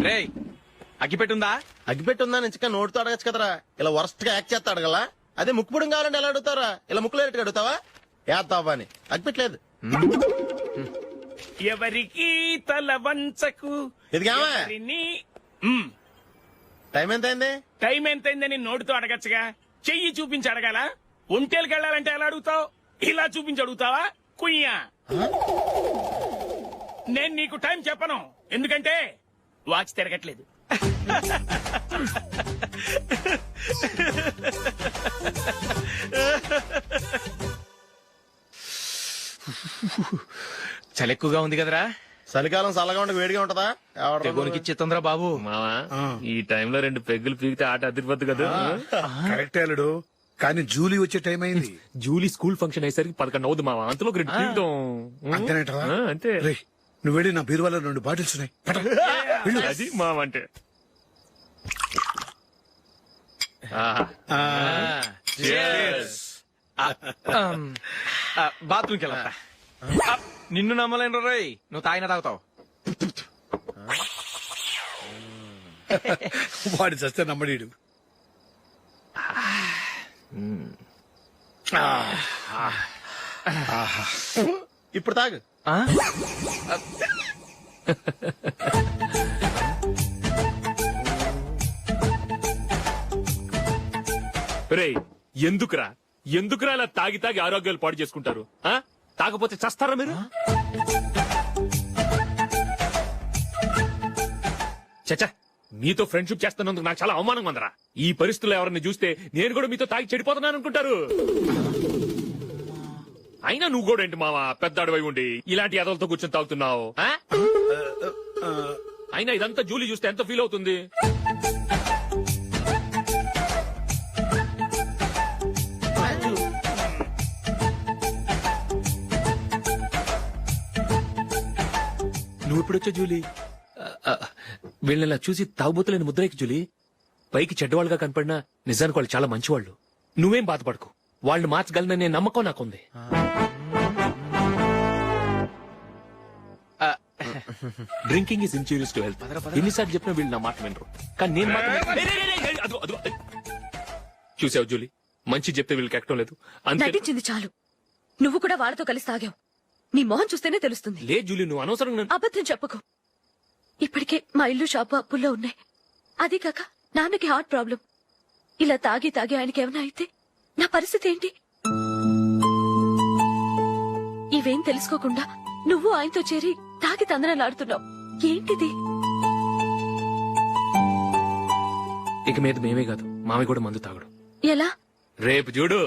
రేయ్ అగ్గిపెట్టుందా? అగ్గిపెట్టుందా నుంచి నోటితో అడగచ్చు కదరా, ఇలా వరస్ట్ గా యాక్ట్ చేస్తా అడగలా? అదే ముక్కుపుడం కావాలంటే ఎలా అడుగుతారా? ఇలా ముక్కులు అడుగుతావా? ఏత్తావా అని అగ్గిపెట్టలేదు. ఎవరికి తల వంచకు. ఇదిగామా టైం ఎంత అయింది? టైం ఎంతైందని నోటితో అడగచ్చుగా, చెయ్యి చూపించి అడగాల? ఒంటేలకు వెళ్ళాలంటే ఎలా అడుగుతావు? ఇలా చూపించి అడుగుతావా? కుయ్యా, నేను నీకు టైం చెప్పను, ఎందుకంటే వాచ్ తిరగట్లేదు. చలి ఎక్కువగా ఉంది కదరా? చలికాలం చల్లగా ఉంటే వేడిగా ఉంటదా? తెగోనికి ఇచ్చేతుందిరా బాబు. మావా ఈ టైంలో 2 పెగ్గులు పీకితే ఆట అదిరిపోద్దు కదా. కరెక్ట్ అల్లుడు, కానీ జూలీ వచ్చే టైం అయింది. జూలీ స్కూల్ ఫంక్షన్ అయ్యేసరికి 11 అవుతుంది మావా, అంతలో 2 పీకుతాం. అంతేనేటవా? అంతే. రేయ్, నువ్వు వెళ్ళి నా బీరువాలో 2 బాటిల్స్ ఉన్నాయి, పట. వెళ్ళు. అది మావా అంటే. బాత్రూమ్కి వెళ్ళా. నిన్ను నమ్మలేను రోయ్, నువ్వు తాగినా తాగుతావు. వాడి చస్తే నమ్మడీడు. ఇప్పుడు తాగు. రేయ్, ఎందుకురా ఇలా తాగి తాగి ఆరోగ్యాలు పాడు చేసుకుంటారు? తాగపోతే చస్తారా మీరు? చచ్చా, మీతో ఫ్రెండ్షిప్ చేస్తున్నందుకు నాకు చాలా అవమానంగా ఉందరా. ఈ పరిస్థితుల్లో ఎవరిని చూస్తే నేను కూడా మీతో తాగి చెడిపోతున్నాను అనుకుంటారు. అయినా నువ్వు కూడా ఏంటి మావా, పెద్ద అడవై ఉండి ఇలాంటి ఎదలతో కూర్చొని తాగుతున్నావు? అయినా ఇదంతా జూలీ చూస్తే ఎంత ఫీల్ అవుతుంది? నువ్వు ఇప్పుడొచ్చా జూలీ? వీళ్ళని చూసి తాగుబోతులేని ముద్రేకి జూలీ. పైకి చెడ్డవాళ్ళుగా కనపడినా నిజానికి వాళ్ళు చాలా మంచివాళ్ళు. నువ్వేం బాధపడకు, వాళ్ళని మార్చగలననే నమ్మకం నాకుంది. Drinking is injurious to health. ఎన్నిసార్లు చెప్పినా వీళ్ళు నా మాట వినరు, కానీ నేను మాత్రం. చూసావు జూలీ, మంచి చెప్తే వీళ్ళకి ఎక్కడం లేదు. నటించింది చాలు, నువ్వు కూడా వాళ్ళతో కలిసి తాగావు. నీ మొహం చూస్తేనే తెలుస్తుంది. లే జూలీ, నువ్వు అనవసరంగా అబద్ధం చెప్పకు. ఇప్పటికే మా ఇల్లు షాపు అప్పుల్లో ఉన్నాయి. అదీ కాక నాన్నకి హార్ట్ ప్రాబ్లం. ఇలా తాగి తాగి ఆయనకి ఏమైనా అయితే నా పరిస్థితి ఏంటి? ఇవేం తెలుసుకోకుండా నువ్వు ఆయనతో చేరి తాగి తందనలాడుతున్నావు. ఏంటిది? ఇక మీద మేమే కాదు, మామి కూడా మందు తాగడు. ఎలా? రేపు చూడు.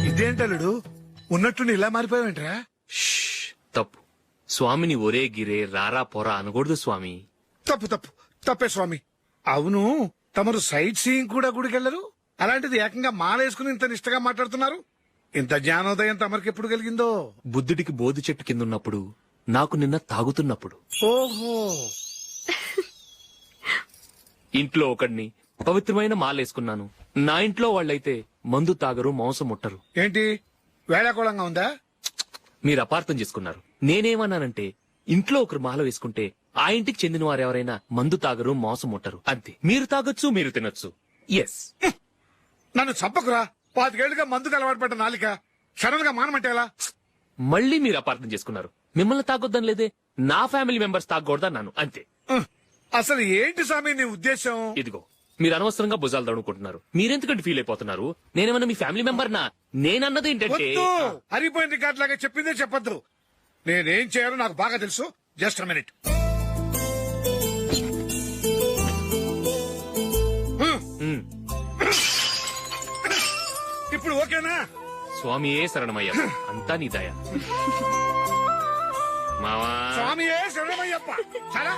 ఇదేంటల్లుడు, ఉన్నట్టుండి ఇలా మారిపోయావేంట్రా? తప్పు స్వామిని ఒరే గిరే రారా పోరా అనకూడదు స్వామి. తప్పే స్వామి. అవును, తమరు సైట్ సీయింగ్ కూడా గుడికెళ్లరు, అలాంటిది ఏకంగా మాలేసుకుని ఇంత నిష్టగా మాట్లాడుతున్నారు. ఇంత జ్ఞానోదయం తమరికి ఎప్పుడు కలిగిందో? బుద్ధుడికి బోధి చెట్టు కింద ఉన్నప్పుడు, నాకు నిన్న తాగుతున్నప్పుడు. ఓహో. ఇంట్లో ఒకడిని పవిత్రమైన మాలేసుకున్నాను. నా ఇంట్లో వాళ్ళైతే మందు తాగరు, మాంసం ముట్టరు. ఏంటి వేళాకోళంగా ఉందా? మీరు అపార్థం చేసుకున్నారు. నేనేమన్నానంటే, ఇంట్లో ఒకరు మాల వేసుకుంటే ఆ ఇంటికి చెందిన వారు ఎవరైనా మందు తాగరు, మాంసం ముట్టరు, అంతే. మీరు తాగొచ్చు, మీరు తినొచ్చు. ఎస్. నన్ను చంపకురా. 5 ఏళ్లుగా మందుకు అలవాటు పడ్డ నాలిక సడన్ గా మానమంటే ఎలా? మళ్ళీ మీరు అపార్థం చేసుకున్నారు. మిమ్మల్ని తాగొద్దని లేదే, నా ఫ్యామిలీ మెంబర్స్ తాగకూడదన్నాను, అంతే. అసలు ఏంటి స్వామి నీ ఉద్దేశం? ఇదిగో, మీరు అనవసరంగా భుజాలు దడుకుంటున్నారు. మీరెందుకంటే ఫీల్ అయిపోతున్నారు? నేనేమన్నా మీ ఫ్యామిలీ మెంబర్ నా? నేనన్నది ఏంటంటే, హరిపోయిన రికార్డ్ లాగా చెప్పిందే చెప్పద్దు. నేనేం చేయాలో నాకు బాగా తెలుసు. Just minute. ఇప్పుడు ఓకేనా? స్వామియే శరణమయ్య, అంతా నీ దయ. మావా, స్వామియే శరణమయ్య. అయ్యప్ప చాలా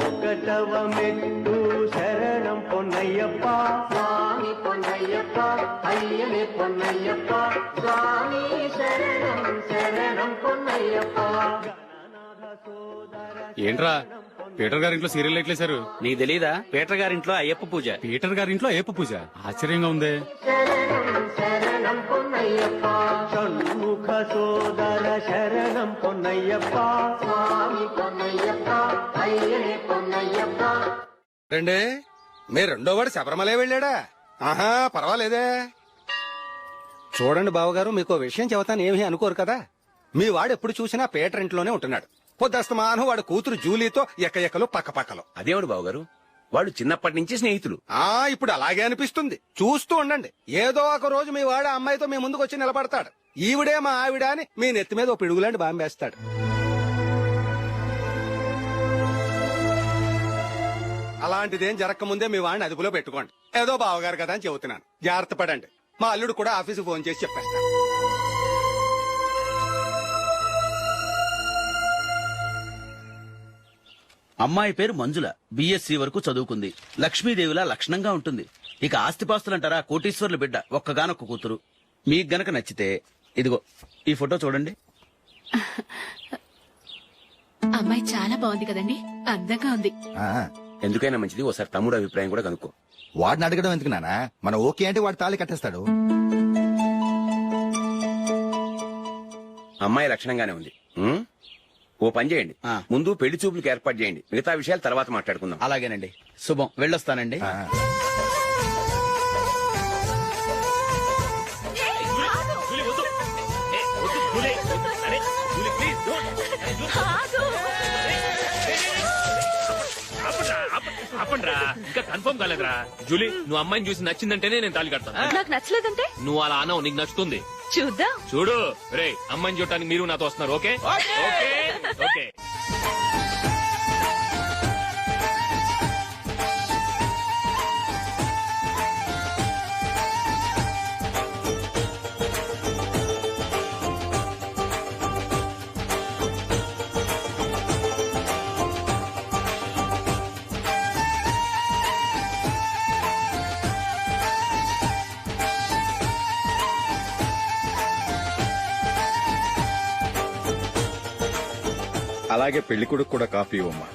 ఒకటవ మెట్టు శరణం పొన్నయ్యప్ప స్వామి పొన్నయ్యప్ప అయ్యనే పొన్నయ్యప్ప స్వామి శరణం శరణం పొన్నయ్యప్ప. ఏంట్రా పీటర్ గారింట్లో సీరియల్ ఎట్లేశారు? నీకు తెలీదా పీటర్ గారింట్లో అయ్యప్ప పూజ. పీటర్ గారింట్లో అయ్యప్ప పూజ ఆశ్చర్యంగా ఉంది. శరణం శరణం పొన్నయ్యప్ప షణ్ముఖ సోదర శరణం పొన్నయ్యప్ప స్వామి పొన్నయ్యప్ప అయ్యనే పొన్నయ్యప్ప. రండి మీ రెండో వాడు శబరిమలే వెళ్ళాడా? ఆహా పర్వాలేదే. చూడండి బావగారు, మీకు విషయం చెబుతాను, ఏమీ అనుకోరు కదా. మీ వాడు ఎప్పుడు చూసినా పీటర్ ఇంట్లోనే ఉంటున్నాడు. పొద్దస్తమానం వాడు కూతురు జూలీతో ఎక్కలు పక్కపక్కలు. అదేవిడు బావగారు, వాళ్ళు చిన్నప్పటి నుంచి స్నేహితులు. ఇప్పుడు అలాగే అనిపిస్తుంది. చూస్తూ ఉండండి, ఏదో ఒక రోజు మీ వాడు అమ్మాయితో మీ ముందుకు వచ్చి నిలబడతాడు. ఈవిడే మా ఆవిడ అని మీ నెత్తి మీద ఓ పిడుగులాంటి బాంబేస్తాడు. అలాంటిదేం జరగకముందే మీ వాడిని అదుపులో పెట్టుకోండి. ఏదో బావగారు కదా అని చెబుతున్నాను, జాగ్రత్త పడండి. మా అల్లుడు కూడా ఆఫీసు ఫోన్ చేసి చెప్పేస్తాను. అమ్మాయి పేరు మంజుల, బిఎస్సి వరకు చదువుకుంది. లక్ష్మీదేవిలా లక్షణంగా ఉంటుంది. ఇక ఆస్తిపాస్తులంటారా, కోటీశ్వర్ల బిడ్డ, ఒక్కగానొక్క కూతురు. మీకు గనక నచ్చితే ఇదిగో ఈ ఫోటో చూడండి. అమ్మాయి చాలా బాగుంది కదండి, అందంగా ఉంది. ఎందుకైనా మంచిది ఓసారి తమ్ముడు అభిప్రాయం కూడా కనుక్కో. వాడిని అడగడం ఎందుకు నానా, మన ఓకే అంటే వాడు తాళి కట్టేస్తాడు. అమ్మాయి లక్షణంగానే ఉంది. ఓ పని చేయండి, ముందు పెళ్లి చూపులకు ఏర్పాటు చేయండి, మిగతా విషయాలు తర్వాత మాట్లాడుకుందాం. అలాగేనండి, శుభం, వెళ్ళొస్తానండి. జూలీ వద్దు. ఏ, వద్దు, జూలీ. అరే, జూలీ, ప్లీజ్, don't. ఆపండ్రా, ఇంకా కన్ఫర్మ్ కాలేదురా. జూలీ, నువ్వు అమ్మాయిని చూసి నచ్చిందంటేనే నేను తాళి కడతాను. నాకు నచ్చలేదంటే నువ్వు అలా అనవు, నీకు నచ్చుతుంది. చూద్దాం. చూడు రే, అమ్మాయిని చూడటానికి మీరు నాతో వస్తున్నారు. Okay okay, okay. అలాగే పెళ్లి కొడుకు కూడా కాఫీ ఇవ్వమ్మా.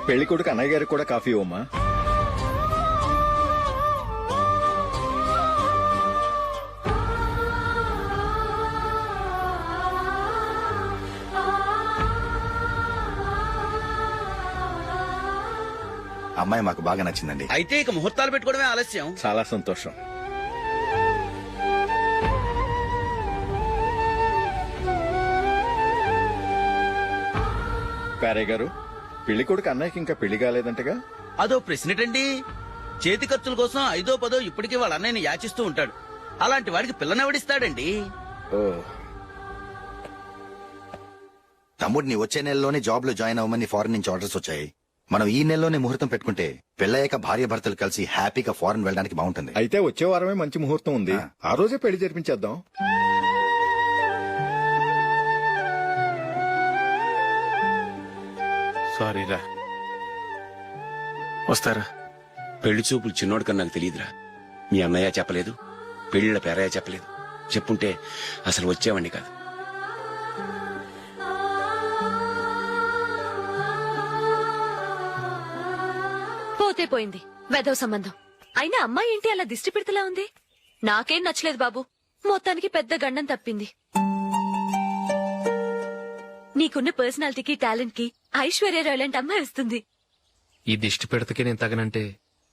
పెళ్లి కొడుకు అన్నయ్య గారికి కూడా కాఫీ ఇవ్వమ్మా. అమ్మాయి మాకు బాగా నచ్చిందండి. అయితే ఇక ముహూర్తాలు పెట్టుకోవడమే ఆలస్యం. చాలా సంతోషం. ప్యారే గారు, పెళ్లి కొడుకు అన్నయ్యకి ఇంకా పెళ్లి కాలేదంటగా? అదో ప్రశ్నటండి. చేతి ఖర్చుల కోసం 5ో 10 ఇప్పటికీ వాళ్ళ అన్నయ్యని యాచిస్తూ ఉంటాడు. అలాంటి వాడికి పిల్లనెవడిస్తాడండి? ఓ, తమ్ముడిని వచ్చే నెలలోనే జాబ్ లో జాయిన్ అవ్వమని ఫారెన్ నుంచి ఆర్డర్స్ వచ్చాయి. మనం ఈ నెలలోనే ముహూర్తం పెట్టుకుంటే పెళ్ళయ్యాక భార్య భర్తలు కలిసి హ్యాపీగా ఫారెన్ వెళ్ళడానికి బాగుంటుంది. అయితే వచ్చే వారమే మంచి ముహూర్తం ఉంది, ఆ రోజే పెళ్లి జరిపించేద్దాం. సారీరా, వస్తారా? పెళ్లి చూపులు చిన్నోడు కన్నా నాకు తెలియదురా. మీ అన్నయ్య చెప్పలేదు, పెళ్లిళ్ళ పేరయ్య చెప్పలేదు. చెప్పుంటే అసలు వచ్చేవాడిని కాదు. పోతే పోయింది వెధవ సంబంధం. అయినా అమ్మాయి ఏంటి అలా దిష్టి పెడతలా ఉంది? నాకేం నచ్చలేదు బాబు. మొత్తానికి పెద్ద గండం తప్పింది. నీకున్న పర్సనాలిటీకి టాలెంట్ కి ఐశ్వర్యరావు లాంటి అమ్మాయి వస్తుంది. ఈ దిష్టి పెడతకే నేను తగనంటే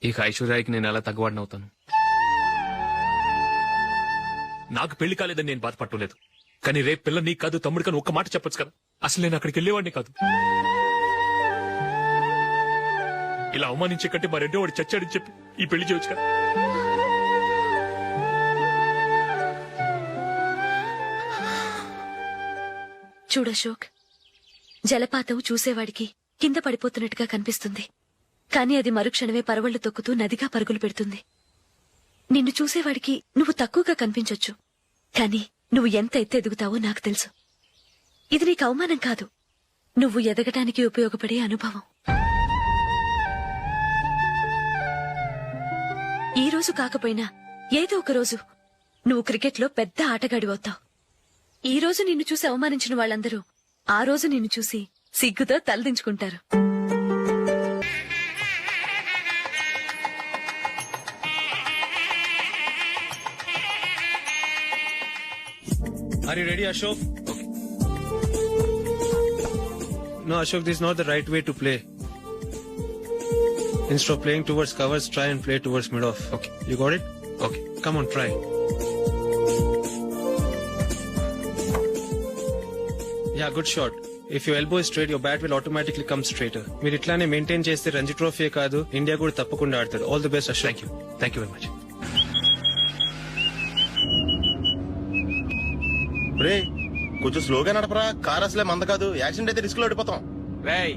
ఇక ఐశ్వర్యానికి నేను ఎలా తగ్గవాడినవుతాను. నాకు పెళ్లి కాలేదని నేను బాధపడలేదు, కానీ రేపు పిల్ల నీకు కాదు తమ్ముడు కానీ ఒక్క మాట చెప్పొచ్చు కదా. అసలు నేను అక్కడికి వెళ్ళేవాడిని కాదు. ఇలా అవమానించే కంటే మా రెండో వాడు చచ్చాడని చెప్పి ఈ పెళ్లి చేయొచ్చు కదా. చూడశోక్, జలపాతం చూసేవాడికి కింద పడిపోతున్నట్టుగా కనిపిస్తుంది, కానీ అది మరుక్షణమే పరవళ్లు తొక్కుతూ నదిగా పరుగులు పెడుతుంది. నిన్ను చూసేవాడికి నువ్వు తక్కువగా కనిపించొచ్చు, కానీ నువ్వు ఎంత ఎత్తు ఎదుగుతావో నాకు తెలుసు. ఇది నీకు అవమానం కాదు, నువ్వు ఎదగటానికి ఉపయోగపడే అనుభవం. ఈ రోజు కాకపోయినా ఏదో ఒక రోజు నువ్వు క్రికెట్లో పెద్ద ఆటగాడివవుతావు. ఈ రోజు నిన్ను చూసి అవమానించిన వాళ్ళందరూ ఆ రోజు నిన్ను చూసి సిగ్గుతో తలదించుకుంటారు. Are you ready, Ashok? No, Ashok, this is not the right way to play. Instead of playing towards covers, try and play towards mid-off. Okay. You got it? Okay. Come on, try. Yeah, good shot. If your elbow is straight, your bat will automatically come straighter. మీరు ఇట్లానే maintain చేస్తే Ranji trophy కాదు, India కూడా తప్పకుండా ఆడతాడు. All the best, Ashok. Thank you very much. రే కొంచెం స్లోగా నడపరా, కార్ అసలే మంద కాదు. యాక్సిడెంట్ అయితే రిస్క్ లో ఓడిపోతాం. రేయ్,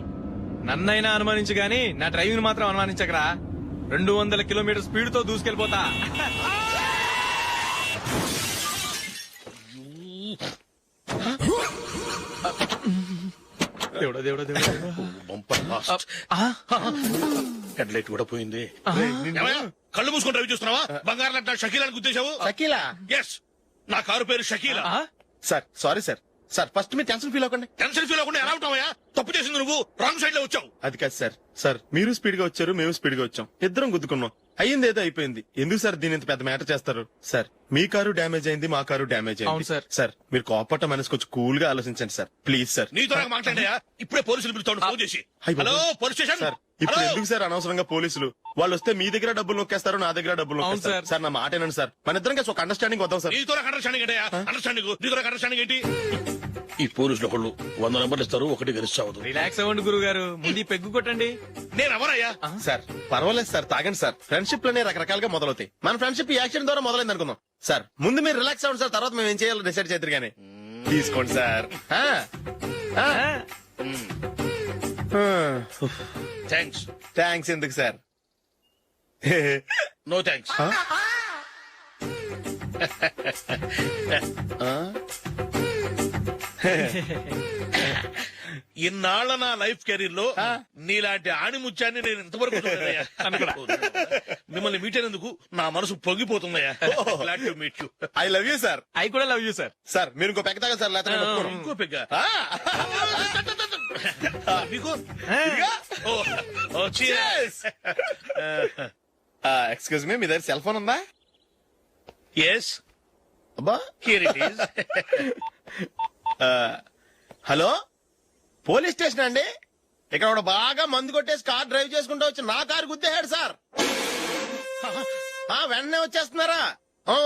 నన్నైనా అనుమానించు గాని నా డ్రైవింగ్ మాత్రం అనుమానించకరా. 200 కిలోమీటర్ స్పీడ్ తో దూసుకెళ్ళిపోతా. దేవుడా దేవుడా దేవుడా. హెడ్ లైట్ కూడా పోయింది. కళ్ళు మూసుకొని రవి చూస్తున్నావా? బంగారం లాంటి షకీలాని గుర్తించావు? షకీలా? ఎస్, నా కారు పేరు Shakeela. Sir sorry sir. Sir first మీరు టెన్షన్ ఫీల్ అవ్వకండి. టెన్షన్ ఫీల్ అవ్వకుండా ఎలా ఉంటావయ్యా? తప్పు చేసింది నువ్వు, రాంగ్ సైడ్ లో వచ్చావు. అది కాదు సార్. సార్ మీరు స్పీడ్ గా వచ్చారు, మేము స్పీడ్ గా వచ్చాం, ఇద్దరం గుద్దుకున్నాం. అయ్యింది ఏదో అయిపోయింది. ఎందుకు సార్ దీని ఇంత పెద్ద మ్యాటర్ చేస్తారు? సార్ మీ కారు డ్యామేజ్ అయింది, మా కారు డ్యామేజ్ అవును అయింది. సార్. సార్ మీరు కోపట్ట మనసు కొంచెం కూల్ గా ఆలోచించండి సార్, ప్లీజ్ సార్. నీతో నాకు మాట్లాడాయా? ఇప్పుడే పోలీసులు పిలుస్తాడు, ఫోన్ చేసి. Hello police station. సార్ ఇప్పుడు ఎందుకు సార్ అనవసరంగా పోలీసులు? వాళ్ళు వస్తే మీ దగ్గర డబ్బులు నొక్కేస్తారు, నా దగ్గర డబ్బులు అవును నొక్కేస్తారు. సార్ నా మాట ఏనండి సార్, మన ఇద్దరం కలిసి ఒక అండర్స్టాండింగ్ వద్దాం సార్. నీతో నాకు అండర్స్టాండింగ్ ఏంటయ్యా? అండర్స్టాండింగ్ నీతో నాకు అండర్స్టాండింగ్ ఏంటి? ఈ పోలీసులు ఒకళ్ళు 100 నెంబర్లు ఇస్తారు, ఒకటి గెలిచావదు. రిలాక్స్ అవ్వండి గురువు గారు, ముందు ఈ పెగ్గు కొట్టండి. నేను ఎవరయ్యా? సార్ పర్వాలేదు సార్, తాగండి సార్. ఫ్రెండ్షిప్ లోనే రకరకాలుగా మొదలవుతాయి. మన ఫ్రెండ్షిప్ ఈ యాక్సిడెంట్ ద్వారా మొదలైంది అనుకుందాం. సార్ ముందు మీరు రిలాక్స్ అవ్వండి సార్, తర్వాత మేము ఏం చేయాలో డిసైడ్ చేద్దరు గానీ. తీసుకోండి సార్. థ్యాంక్స్. థ్యాంక్స్ ఎందుకు సార్? No thanks. ఇన్నాళ్ల నా లైఫ్ కెరీర్ లో నీలాంటి ఆణిముత్యాన్ని నేను ఇంతవరకు చూడలేదయ్యా. మిమ్మల్ని మీట్ అయినందుకు నా మనసు పొంగిపోతుందయ్యా. Glad to meet you. I love you sir. I కూడా లవ్ యూ సార్. సార్ మీరు ఇంకో పెక్క తాగండి సార్, లేకపోతే నేను ఒప్పుకోను. ఇంకో పెగ్గ మీకు? ఎక్స్క్యూజ్ మీ, మీ దగ్గర సెల్ ఫోన్ ఉందా? ఎస్, అబ్బా here it is. Hello, police station అండి. ఇక్కడ ఒకడు బాగా మందు కొట్టేసి కార్ డ్రైవ్ చేసుకుంటూ వచ్చి నా కారు గుద్దేశాడు సార్. వెంటనే వచ్చేస్తున్నారా?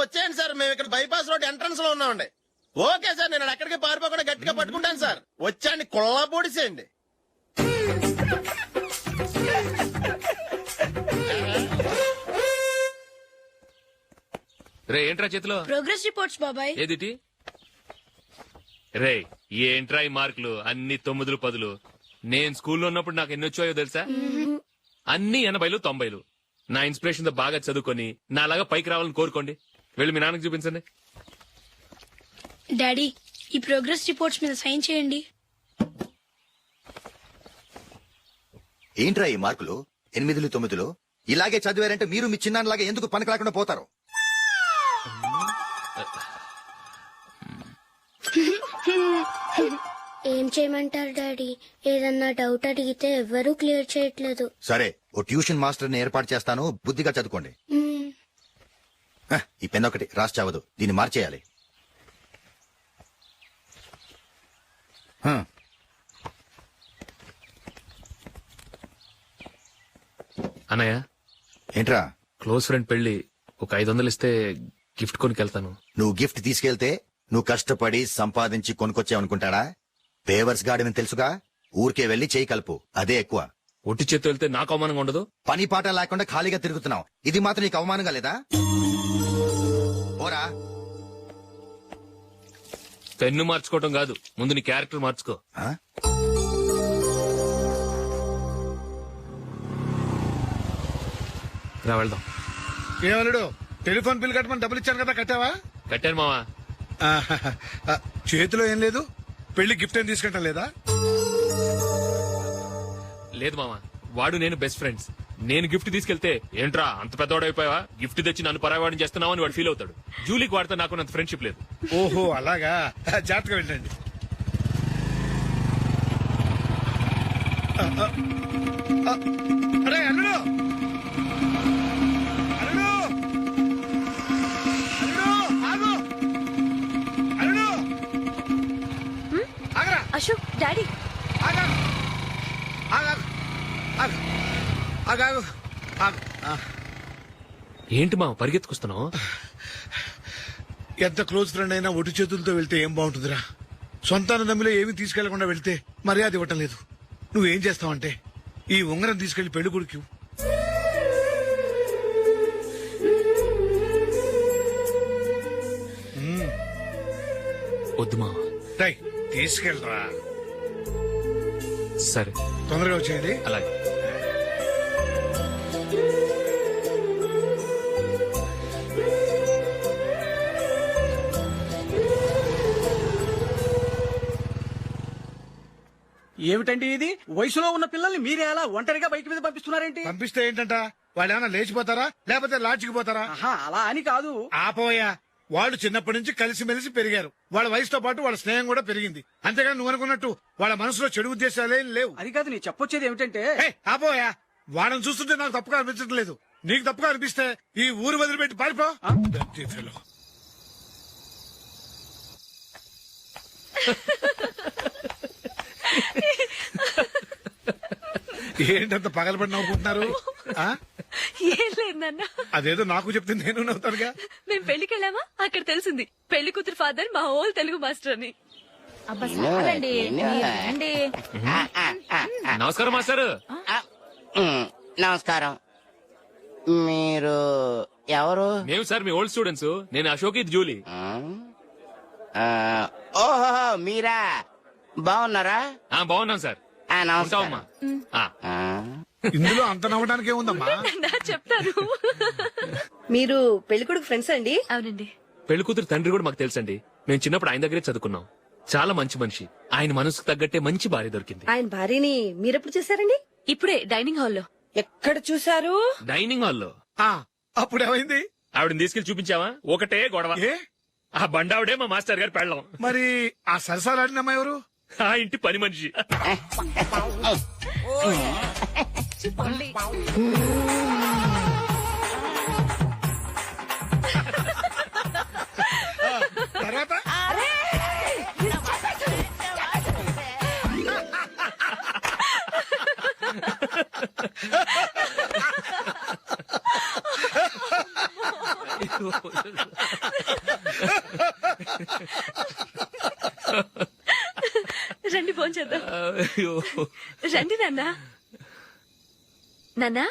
వచ్చేయండి సార్, మేము ఇక్కడ బైపాస్ రోడ్ ఎంట్రన్స్ లో ఉన్నామండి. ఓకే సార్, నేను ఎక్కడికి పారిపోకుండా గట్టిగా పట్టుకుంటాను సార్. వచ్చాండి, కుళ్ళా పొడిసేయండి. రే ఏంట్రా చేతిలో? ప్రోగ్రెస్ రిపోర్ట్స్ బాబాయ్. ఏదిటి? రే ఏంట్రా ఈ మార్కులు అన్ని 9, 10? నేను స్కూల్లో ఉన్నప్పుడు నాకు ఎన్ని వచ్చాయో తెలుసా? అన్ని 80, 90. నా ఇన్స్పిరేషన్ తో బాగా చదువుకొని నాలాగా పైకి రావాలని కోరుకోండి. వెళ్ళి మీ నాన్నకి చూపించండి. డాడీ, ఈ ప్రోగ్రెస్ రిపోర్ట్స్ మీద సైన్ చేయండి. ఏంట్రా ఈ మార్కులు 8, 9? ఇలాగే చదివారంటే మీరు మీ చిన్నాన్నలాగా ఎందుకు పనికి రాకుండా పోతారు? ఏం చేయమంటారు డాడీ? ఏదన్నా డౌట్ అడిగితే ఎవ్వరూ క్లియర్ చేయట్లేదు. సరే, ఓ ట్యూషన్ మాస్టర్ ని ఏర్పాటు చేస్తాను, బుద్ధిగా చదువుకోండి. ఈ పెన్ ఒకటి రాసి చావదు, దీన్ని మార్చేయాలి. అన్నయ్య ఏంట్రా క్లోజ్ ఫ్రెండ్ పెళ్లి ఒక 500 ఇస్తే గిఫ్ట్ కొనికెళ్తాను. నువ్వు గిఫ్ట్ తీసుకెళ్తే నువ్వు కష్టపడి సంపాదించి కొనుక్కొచ్చావనుకుంటాడా? పేవర్స్ గార్డెన్ తెలుసుగా, ఊరికే వెళ్లి చేయి కలుపు, అదే ఎక్కువ. ఒట్టి చేత్తో వెళ్తే నాకు అవమానంగా ఉండదు? పని పాట లేకుండా ఖాళీగా తిరుగుతున్నావు, ఇది మాత్రం నీకు అవమానంగా లేదా? పోరా. పెన్ను మార్చుకోవటం కాదు, ముందు నీ క్యారెక్టర్ మార్చుకో. ఆ? రా వెళ్దాం. ఏమన్నాడు? టెలిఫోన్ బిల్ కట్టమని డబ్బులు ఇచ్చాను కదా, కట్టావా? కట్టాను మావా. చేతిలో ఏం లేదు, పెళ్లి గిఫ్ట్ ఏం తీసుకుంటాం లేదా? లేదు మావా, వాడు నేను బెస్ట్ ఫ్రెండ్స్. నేను గిఫ్ట్ తీసుకెళ్తే ఏంట్రా అంత పెద్దవాడు అయిపోయావా, గిఫ్ట్ తెచ్చి నన్ను పరాయవాడిని చేస్తున్నావు అని వాడు ఫీల్ అవుతాడు. జూలీకి వాడితే నాకు అంత ఫ్రెండ్షిప్ లేదు. ఓహో అలాగా, జాగ్రత్తగా వెళ్ళండి. అరే అల్లుడు, అల్లుడు, అల్లుడు, ఆగు, అల్లుడు, ఆగరా, అశోక్ డాడీ ఆగా, ఆగా, ఆగు, ఆగాగు, ఆగు. ఏంటి మావ పరిగెత్తుకొస్తున్నావు? ఎంత క్లోజ్ ఫ్రెండ్ అయినా ఒటి చేతులతో వెళ్తే ఏం బాగుంటుందిరా. సొంతాన దమ్మిలో ఏమీ తీసుకెళ్లకుండా వెళ్తే మర్యాద ఇవ్వటం లేదు. నువ్వేం చేస్తావంటే ఈ ఉంగరం తీసుకెళ్లి పెళ్లి కొడుకు వద్దు మావ. తీసుకెళ్ళరా. సరే తొందరగా వచ్చేయండి. అలాగే. ఏమిటండి ఇది? వయసులో ఉన్న పిల్లల్ని మీరే అలా ఒంటరిగా బయట మీద పంపిస్తున్నారేంటి? పంపిస్తే ఏంటంట, వాళ్ళు ఏమైనా లేచిపోతారా లేకపోతే లాడ్జికి పోతారా? అలా అని కాదు. ఆపోయా, వాళ్ళు చిన్నప్పటి నుంచి కలిసిమెలిసి పెరిగారు. వాళ్ళ వయసుతో పాటు వాళ్ళ స్నేహం కూడా పెరిగింది. అంతేగాని నువ్వు అనుకున్నట్టు వాళ్ళ మనసులో చెడు ఉద్దేశాలేం లేవు. అది కాదు, నేను చెప్పొచ్చేది ఏమిటంటే, ఆపోయా, వాళ్ళని చూస్తుంటే నాకు తప్పుగా అనిపించడం లేదు. నీకు తప్పుగా అనిపిస్తే ఈ ఊరు వదిలిపెట్టి పారిపో. ఏంటంత పగలబడి నవ్వుకుంటున్నారు? ఏం లేదు నాన్న. అదేదో నాకు చెప్తే నేను నవ్వుతానుగా. మేము పెళ్లికి వెళ్ళామా, అక్కడ తెలిసింది పెళ్లి కూతురు ఫాదర్ మా హోల్ తెలుగు మాస్టర్ అని. నమస్కారం మాస్టర్. నమస్కారం. మీరు ఎవరు? మేము సార్ మీ ఓల్డ్ స్టూడెంట్స్. నేను అశోక్, ఇది జూలీ. ఓహో మీరా, బాగున్నారా? బాగున్నాం సార్. నమస్కారం. ఇందులో అంత నవ్వడానికి ఏముందమ్మా? చెప్తాను. మీరు పెళ్లికొడుకు ఫ్రెండ్స్ అండి? అవునండి. పెళ్లి కూతురు తండ్రి కూడా మాకు తెలుసండి. మేము చిన్నప్పుడు ఆయన దగ్గరే చదువుకున్నాం. చాలా మంచి మనిషి. ఆయన మనసుకు తగ్గట్టే మంచి భార్య దొరికింది. ఆయన భార్యని మీరెప్పుడు చూసారండి? ఇప్పుడే డైనింగ్ హాల్లో. ఎక్కడ చూసారు? డైనింగ్ హాల్లో. అప్పుడు ఏమైంది? ఆవిడని తీసుకెళ్లి చూపించావా? ఒకటే గొడవ. ఆ బండావిడే మా మాస్టర్ గారు పెళ్ళం. మరి ఆ సరసాలాడిన అమ్మాయి ఎవరు? ఆ ఇంటి పని మనిషి. తర్వాత రండి భోంచేద్దాం. రండి నాన్న. నాన్నా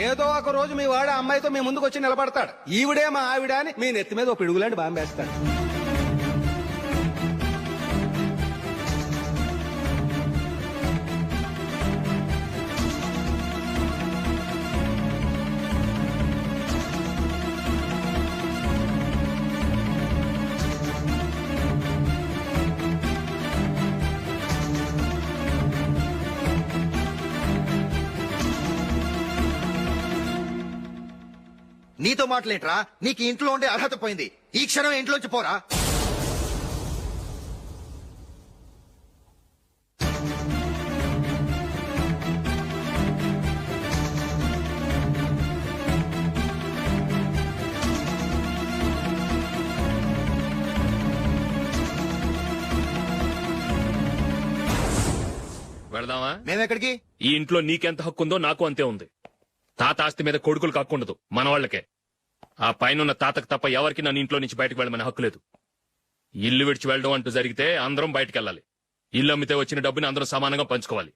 ఏదో ఒక రోజు మీ వాడు ఆ అమ్మాయితో మీ ముందుకు వచ్చి నిలబడతాడు. ఈవిడే మా ఆవిడ అని మీ నెత్తి మీద ఓ పిడుగులాంటి బాంబేస్తాడు. నీతో మాటలేంట్రా? నీకు ఇంట్లో ఉండే అర్హత పోయింది. ఈ క్షణం ఇంట్లోంచి పోరా. వెళదామా? మేమెక్కడికి? ఈ ఇంట్లో నీకెంత హక్కు ఉందో నాకు అంతే ఉంది. తాత ఆస్తి మీద కొడుకులు కాకుండదు, మన వాళ్ళకే. ఆ పైన తాతకు తప్ప ఎవరికి నన్ను ఇంట్లో నుంచి బయటకు వెళ్ళమని హక్కు లేదు. ఇల్లు విడిచి వెళ్ళడం అంటూ జరిగితే అందరం బయటకు వెళ్ళాలి. ఇల్లు అమ్మితే వచ్చిన డబ్బుని అందరం సమానంగా పంచుకోవాలి.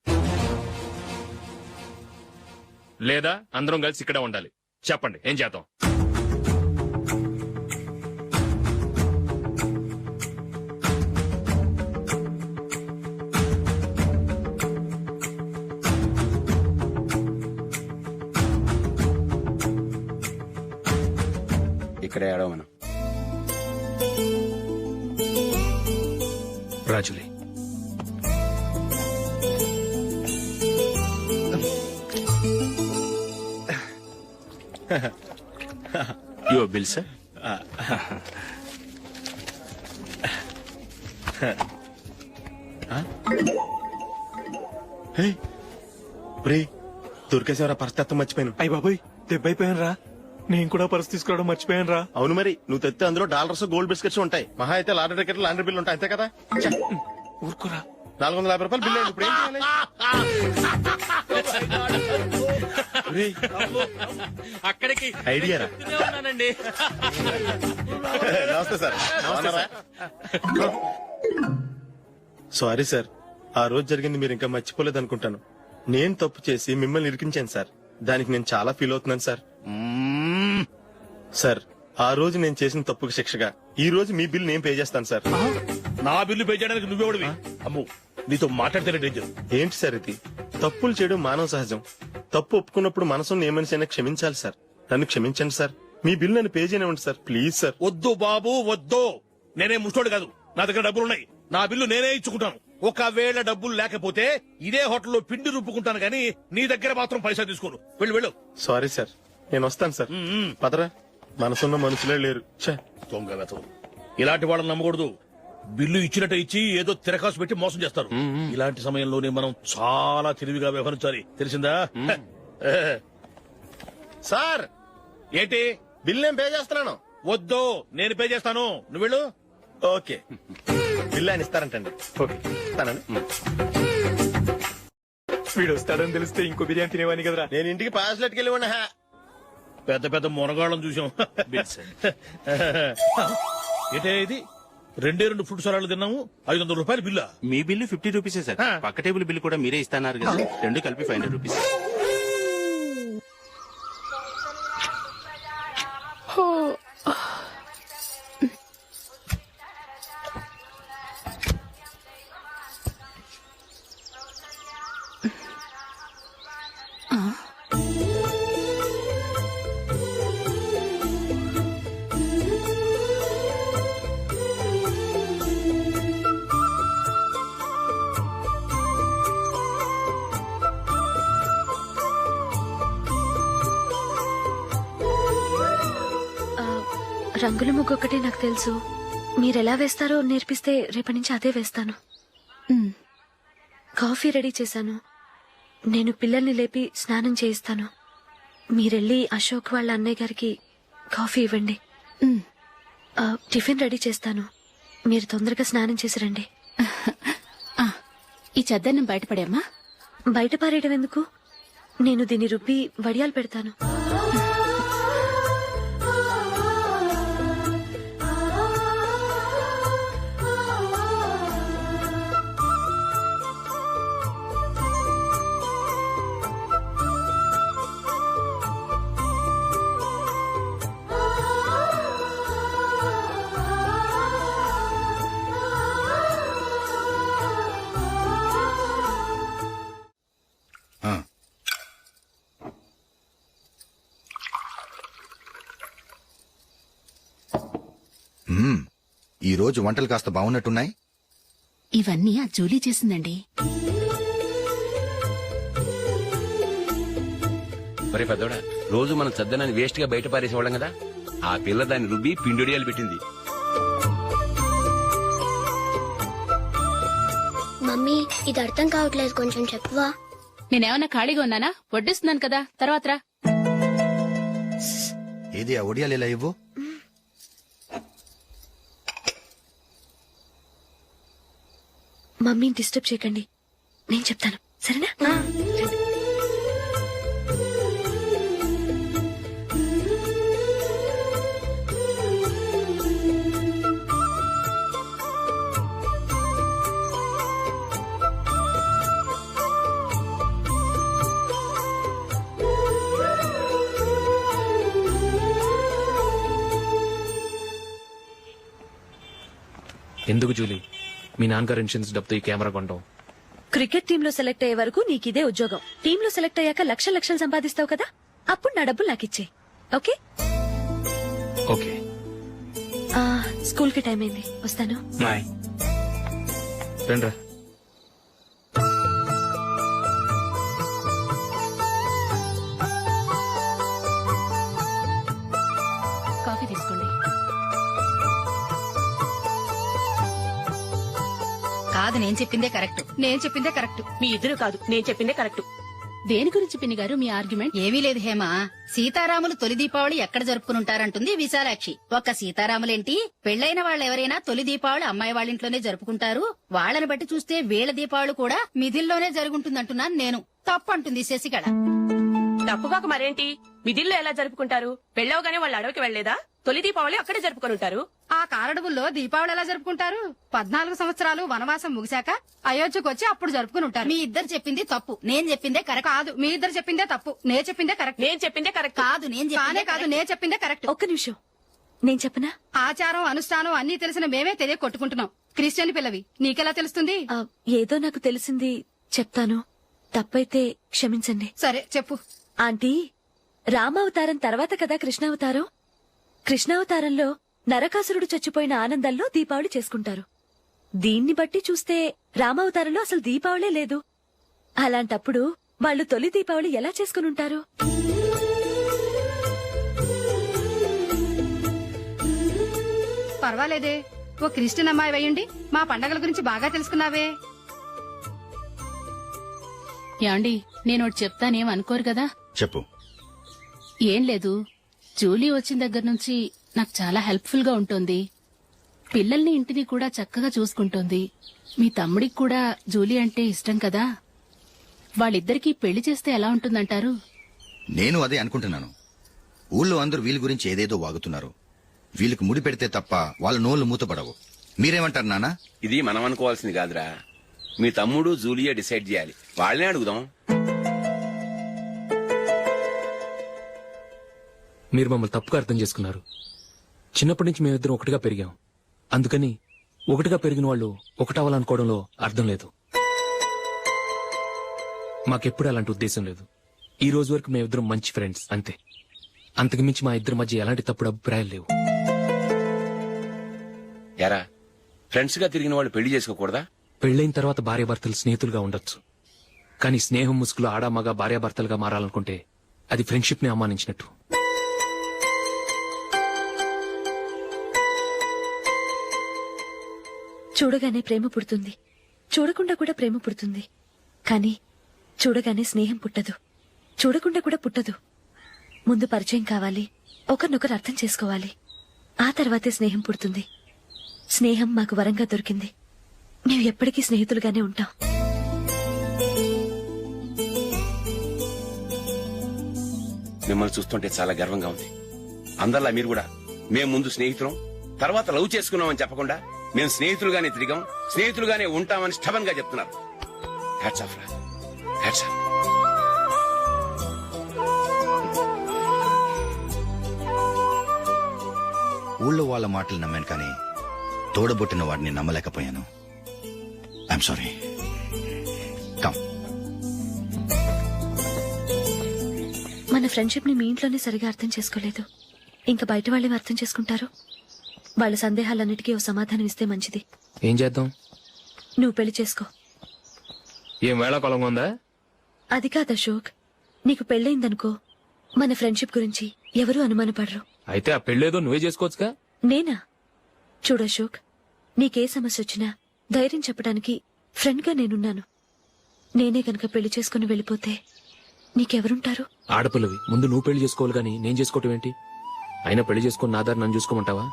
లేదా అందరం కలిసి ఇక్కడే ఉండాలి. చెప్పండి, ఏం చేద్దాం? ఇక్కడే ఏడవను. రాజులీ, యువర్ బిల్ సార్. దొరికేసేవరా పరిస్థితి మర్చిపోయాను. అయ్య బాబాయ్, దెబ్బైపోయాను రా. నేను కూడా పర్స్ తీసుకురావడం మర్చిపోయాను రా. అవును మరి, నువ్వు తెస్తే అందులో డాలర్స్ గోల్డ్ బిస్కెట్స్ ఉంటాయి. మహా అయితే లాటరీ టికెట్ లాండ్రీ బిల్లు ఉంటాయి, అంతే కదా. ఊరుకురా. 450 రూపాయలు బిల్లు అయింది. ఇప్పుడు ఏం చేయాలి? అక్కడికి ఐడియా రా. ఉన్నానండి. నమస్తే సార్. సారీ సార్, ఆ రోజు జరిగింది మీరు ఇంకా మర్చిపోలేదు అనుకుంటాను. నేను తప్పు చేసి మిమ్మల్ని ఇరికించాను సార్. దానికి నేను చాలా ఫీల్ అవుతున్నాను సార్. సార్, ఆ రోజు నేను చేసిన తప్పుకు శిక్షగా ఈ రోజు మీ బిల్ నేను పే చేస్తాను సార్. నా బిల్లు పే చేయడానికి నువ్వెవడివి? అమ్ము, నీతో మాట్లాడితేనే డేంజర్. ఏంటి సార్ ఇది? తప్పులు చేయడం మానవ సహజం. తప్పు ఒప్పుకున్నప్పుడు మనసును ఏ మనిషి అయినా క్షమించాలి సార్. నన్ను క్షమించండి సార్. మీ బిల్ నన్ను పే చేయనివ్వండి సార్, ప్లీజ్ సార్. వద్దు బాబు, వద్దు. నేనే ముష్టోడు కాదు, నా దగ్గర డబ్బులున్నాయి. నా బిల్లు నేనే ఇచ్చుకుంటాను. ఒకవేళ డబ్బులు లేకపోతే ఇదే హోటల్లో పిండి రుప్పుకుంటాను గానీ నీ దగ్గర మాత్రం పైసా తీసుకోను. వెళ్ళు వెళ్ళు. సారీ సార్, నేను వస్తాను సార్. పదరా, మనసున్న మనుషులే లేరు. దొంగ వెతవు. ఇలాంటి వాళ్ళని నమ్మకూడదు. బిల్లు ఇచ్చినట్టు ఇచ్చి ఏదో తిరకాసు పెట్టి మోసం చేస్తారు. ఇలాంటి సమయంలోనే మనం చాలా తెలివిగా వ్యవహరించాలి, తెలిసిందా? సార్, ఏంటి? బిల్ నేను పే చేస్తున్నాను. వద్దు, నేను పే చేస్తాను, నువ్వు వెళ్ళు. ఓకే, బిల్ ఆయన ఇస్తారంటండి. ఓకే, ఇస్తానండి. వీడు వస్తాడని తెలిస్తే ఇంకో బిర్యానీ తినేవాని కదరా. నేను ఇంటికి పాస్లెట్కి వెళ్ళి ఉన్నా. పెద్ద పెద్ద మునగాళ్ళం చూసాం. ఏంటే ఇది? 2 ఫుడ్ సలాడ్లు తిన్నాము, 500 రూపాయలు బిల్లా? మీ బిల్లు 50 రూపీసే సార్. పక్క టేబుల్ బిల్లు కూడా మీరే ఇస్తున్నారు కదా, 2 కలిపి 500 రూపీస్. రంగుల ముగ్గు ఒకటే నాకు తెలుసు. మీరెలా వేస్తారో నేర్పిస్తే రేపటి నుంచి అదే వేస్తాను. కాఫీ రెడీ చేశాను. నేను పిల్లల్ని లేపి స్నానం చేయిస్తాను. మీరెళ్ళి అశోక్ వాళ్ళ అన్నయ్య గారికి కాఫీ ఇవ్వండి. టిఫిన్ రెడీ చేస్తాను. మీరు తొందరగా స్నానం చేసి రండి. ఈ చెద్దన్నం బయటపడేమ్మా. బయట పారేయడం ఎందుకు? నేను దీన్ని రుబ్బి వడియాలు పెడతాను. ఈ రోజు వంటలు కాస్త బాగున్నట్టున్నాయి. ఇవన్నీ ఆ జూలీ చేసిందండి. మరి పెద్దోడా, రోజు మనం చద్దనాన్ని వేస్ట్ గా బయట పారేసేవాళ్ళం కదా, ఆ పిల్ల దాన్ని రుబ్బి పిండొడియాలు పెట్టింది. మమ్మీ ఇది అర్థం కావట్లేదు, కొంచెం చెప్పవా? నేనేమన్నా ఖాళీగా ఉన్నానా? వడ్డిస్తున్నాను కదా, తర్వాత రా. ఏది ఆ ఒడియాలు ఇలా ఇవ్వు. మమ్మీని డిస్టర్బ్ చేయకండి, నేను చెప్తాను, సరేనా? ఎందుకు జూలీ మీ నాన్నగారు ఇన్సూరెన్స్ డబ్బుతో ఈ కెమెరా కొంటాం? క్రికెట్ టీమ్ లో సెలెక్ట్ అయ్యే వరకు నీకిదే ఉద్యోగం. టీమ్ లో సెలెక్ట్ అయ్యాక లక్షలు సంపాదిస్తావు కదా, అప్పుడు నా డబ్బులు నాకిచ్చే. ఓకే? ఓకే. స్కూల్ కి టైం అయింది, వస్తాను. బాయ్. రండ్రా. కాఫీ తీసుకోండి. కాదు, నేను చెప్పిందే కరెక్ట్. నేను చెప్పిందే కరెక్ట్. మీ ఇద్దరు కాదు, నేను చెప్పిందే కరెక్ట్. దేని గురించి పిన్ని గారు మీ ఆర్గ్యుమెంట్? ఏమీ లేదు హేమ. సీతారాములు తొలి దీపావళి ఎక్కడ జరుపుకుంటారంటుంది విశాలాక్షి. ఒక్క సీతారాములేంటి, పెళ్లైన వాళ్ళెవరైనా తొలి దీపావళి అమ్మాయి వాళ్ళింట్లోనే జరుపుకుంటారు. వాళ్ళని బట్టి చూస్తే వీళ్ళ దీపావళి కూడా మిథిల్లోనే జరుగుంటుందంటున్నాను నేను. తప్పు అంటుంది శశికళ. తప్పుగాక మరేంటి, మిదిల్లో ఎలా జరుపుకుంటారు? పెళ్ళవగానే వాళ్ళు అడవికి వెళ్లేదా? తొలి దీపావళి అక్కడే జరుపుకొని ఉంటారు. ఆ కారడవుల్లో దీపావళి ఎలా జరుపుకుంటారు? 14 సంవత్సరాలు వనవాసం ముగిశాక అయోధ్యకు వచ్చి అప్పుడు జరుపుకుని ఉంటారు. మీ ఇద్దరు చెప్పింది తప్పు, నేను చెప్పిందే కరెక్ట్. కాదు, మీ ఇద్దరు చెప్పిందే తప్పు, నేను చెప్పిందే కరెక్ట్. నేను చెప్పిందే కరెక్ట్. కాదు, నేను చెప్పిందే కరెక్ట్. ఒక్క నిమిషం, నేను చెప్పనా? ఆచారం అనుష్ఠానం అన్ని తెలిసిన మేమే తెలియ కొట్టుకుంటున్నాం. క్రిస్టియన్ పిల్లవి, నీకెలా తెలుస్తుంది? ఏదో నాకు తెలిసింది చెప్తాను, తప్పైతే క్షమించండి. సరే చెప్పు. ఆంటీ, రామావతారం తర్వాత కదా కృష్ణావతారం. కృష్ణావతారంలో నరకాసురుడు చచ్చిపోయిన ఆనందంలో దీపావళి చేసుకుంటారు. దీన్ని బట్టి చూస్తే రామావతారంలో అసలు దీపావళే లేదు. అలాంటప్పుడు వాళ్ళు తొలి దీపావళి ఎలా చేసుకునుంటారు? పర్వాలేదే, ఓ క్రిస్టియన్ అమ్మాయి అయ్యుండి మా పండగల గురించి బాగా తెలుసుకున్నావే. యాండి, నేను ఒకటి చెప్తానేం అనుకోరు కదా? చెప్పు. ఏం లేదు, జూలీ వచ్చిన దగ్గర నుంచి నాకు చాలా హెల్ప్ఫుల్ గా ఉంటుంది. పిల్లల్ని ఇంటిని కూడా చక్కగా చూసుకుంటోంది. మీ తమ్ముడికి కూడా జూలీ అంటే ఇష్టం కదా. వాళ్ళిద్దరికీ పెళ్లి చేస్తే ఎలా ఉంటుందంటారు? నేను అదే అనుకుంటున్నాను. ఊళ్ళో అందరూ వీళ్ళ గురించి ఏదేదో వాగుతున్నారు. వీళ్ళకి ముడి పెడితే తప్ప వాళ్ళ నోళ్లు మూతపడవు. మీరేమంటారు నాన్న? ఇది మనం అనుకోవాల్సింది కాదురా, మీ తమ్ముడు జూలియా డిసైడ్ చేయాలి. వాళ్ళనే అడుగుదాం. మీరు మమ్మల్ని తప్పుగా అర్థం చేసుకున్నారు. చిన్నప్పటి నుంచి మేమిద్దరం ఒకటిగా పెరిగాం. అందుకని ఒకటిగా పెరిగిన వాళ్ళు ఒకటవ్వాలనుకోవడంలో అర్థం లేదు. మాకెప్పుడు అలాంటి ఉద్దేశం లేదు. ఈ రోజు వరకు మేమిద్దరం మంచి ఫ్రెండ్స్ అంతే. అంతకు మించి మా ఇద్దరి మధ్య ఎలాంటి తప్పుడు అభిప్రాయాలు లేవు. ఎరా, ఫ్రెండ్స్ గా తిరిగిన వాళ్ళు పెళ్లి చేసుకోకూడదా? పెళ్లైన తర్వాత భార్యాభర్తలు స్నేహితులుగా ఉండొచ్చు. కానీ స్నేహం ముసుగులో ఆడామగ భార్యాభర్తలుగా మారాలనుకుంటే అది ఫ్రెండ్షిప్ ని అవమానించినట్టు. చూడగానే ప్రేమ పుడుతుంది, చూడకుండా కూడా ప్రేమ పుడుతుంది. కానీ చూడగానే స్నేహం పుట్టదు, చూడకుండా కూడా పుట్టదు. ముందు పరిచయం కావాలి, ఒకరినొకరు అర్థం చేసుకోవాలి, ఆ తర్వాతే స్నేహం పుడుతుంది. స్నేహం మాకు వరంగా దొరికింది. మేము ఎప్పటికీ స్నేహితులుగానే ఉంటాం. మిమ్మల్ని చూస్తుంటే చాలా గర్వంగా ఉంది. అందరిలా మీరు కూడా మేము ముందు స్నేహితులం, తర్వాత లవ్ చేసుకున్నామని చెప్పకుండా మేము స్నేహితులుగానే తిరిగాం, స్నేహితులుగానే ఉంటామని స్టబన్ గా చెప్తున్నారు. హ్యాట్స్ ఆఫ్ రా, హ్యాట్స్ ఆఫ్. ఊళ్ళో వాళ్ళ మాటలు నమ్మాను, కానీ తోడబుట్టిన వాడిని నమ్మలేకపోయాను. I'm sorry. కమ్. మన ఫ్రెండ్షిప్ ని మీ ఇంట్లోనే సరిగా అర్థం చేసుకోలేదు, ఇంకా బయట వాళ్ళేం అర్థం చేసుకుంటారు? వాళ్ళ సందేహాలన్నిటికీ ఓ సమాధానం ఇస్తే మంచిది. ఏం చేద్దాం? నువ్వు పెళ్లి చేసుకో. ఏం వేళాకొలంగా ఉందా? అది కాదు అశోక్, నీకు పెళ్ళయిందనుకో మన ఫ్రెండ్షిప్ గురించి ఎవరూ అనుమానపడరు. అయితే ఆ పెళ్ళేదో నువ్వే చేసుకోవచ్చుగా. నేనా? చూడు అశోక్, నీకే సమస్య వచ్చినా ధైర్యం చెప్పడానికి ఫ్రెండ్ గా నేనున్నాను. నేనే గనక పెళ్లి చేసుకుని వెళ్ళిపోతే నీకెవరుంటారు? ఆడపిల్లవి, ముందు నువ్వు పెళ్లి చేసుకోవాలి గానీ నేను చేసుకోవటం ఏంటి? అయినా పెళ్లి చేసుకుని నా దారి నన్ను చూసుకోమంటావా?